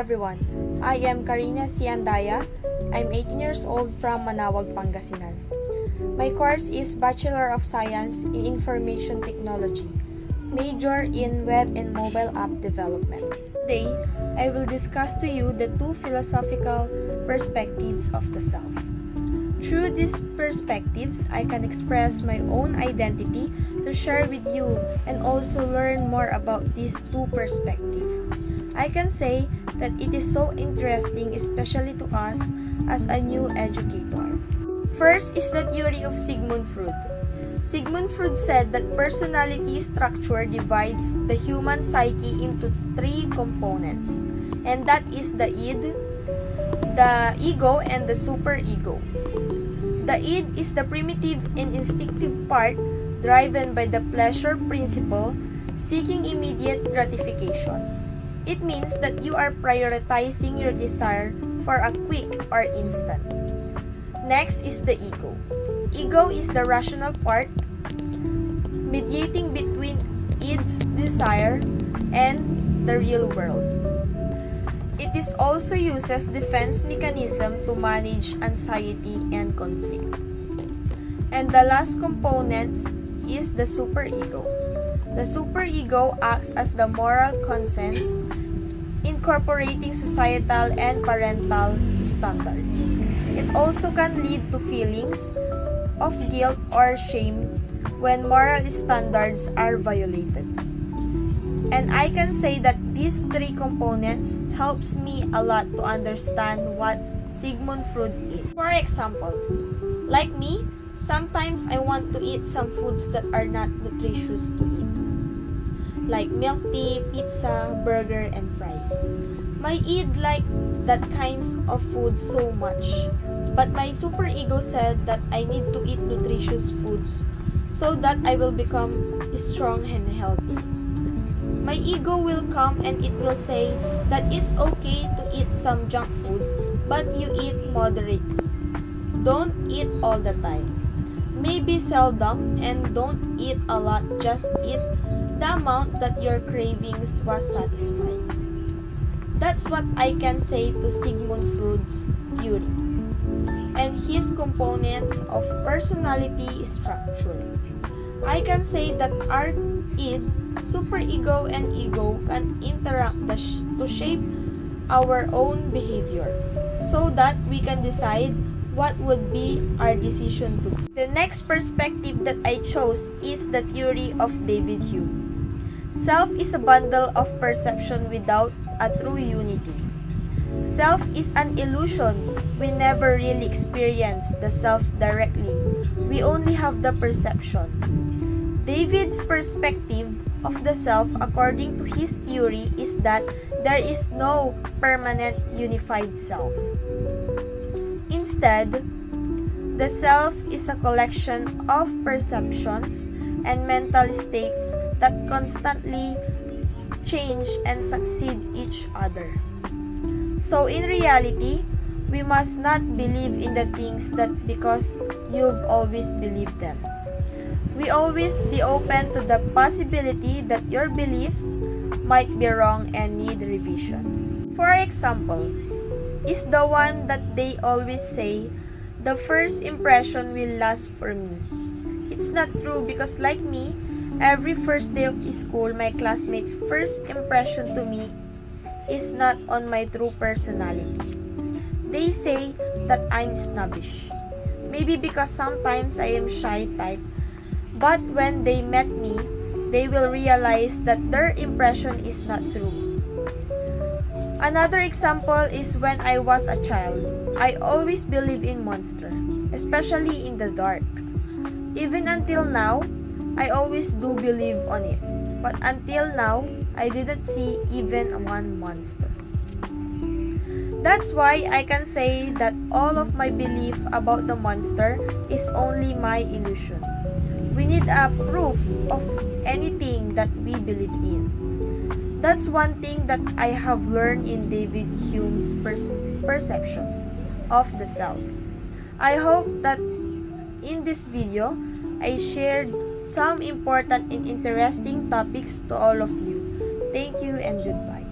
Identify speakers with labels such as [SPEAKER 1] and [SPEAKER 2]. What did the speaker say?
[SPEAKER 1] everyone. I am Karina Siandaya. I'm 18 years old from Manawag, Pangasinan. My course is Bachelor of Science in Information Technology, major in Web and Mobile App Development. Today, I will discuss to you the two philosophical perspectives of the self. Through these perspectives, I can express my own identity to share with you and also learn more about these two perspectives. I can say that it is so interesting, especially to us as a new educator. First is the theory of Sigmund Freud. Sigmund Freud said that personality structure divides the human psyche into three components, and that is the id, the ego, and the superego. The id is the primitive and instinctive part driven by the pleasure principle, seeking immediate gratification. It means that you are prioritizing your desire for a quick or instant. Next is the ego. Ego is the rational part, mediating between id's desire and the real world. It is also used as defense mechanism to manage anxiety and conflict. And the last component is the superego. The superego acts as the moral conscience, incorporating societal and parental standards. It also can lead to feelings of guilt or shame when moral standards are violated. And I can say that these three components helps me a lot to understand what Sigmund Freud is. For example, like me, sometimes I want to eat some foods that are not nutritious to eat, like milk tea, pizza, burger, and fries. My id like that kinds of food so much, but my superego said that I need to eat nutritious foods so that I will become strong and healthy. My ego will come and it will say that it's okay to eat some junk food, but you eat moderately. Don't eat all the time. Maybe seldom, and don't eat a lot, just eat the amount that your cravings was satisfied. That's what I can say to Sigmund Freud's theory and his components of personality structure. I can say that our id, superego, and ego can interact to shape our own behavior so that we can decide what would be our decision to be. The next perspective that I chose is the theory of David Hume. Self is a bundle of perception without a true unity. Self is an illusion. We never really experience the self directly. We only have the perception. David's perspective of the self, according to his theory, is that there is no permanent unified self. Instead, the self is a collection of perceptions and mental states that constantly change and succeed each other. So in reality, we must not believe in the things that because you've always believed them. We always be open to the possibility that your beliefs might be wrong and need revision. For example, is the one that they always say, the first impression will last for me. It's not true because like me, every first day of school, my classmates' first impression to me is not on my true personality. They say that I'm snobbish. Maybe because sometimes I am shy type, but when they met me, they will realize that their impression is not true. Another example is when I was a child. I always believe in monster, especially in the dark. Even until now, I always do believe on it. But until now, I didn't see even one monster. That's why I can say that all of my belief about the monster is only my illusion. We need a proof of anything that we believe in. That's one thing that I have learned in David Hume's perception of the self. I hope that in this video, I shared some important and interesting topics to all of you. Thank you and goodbye.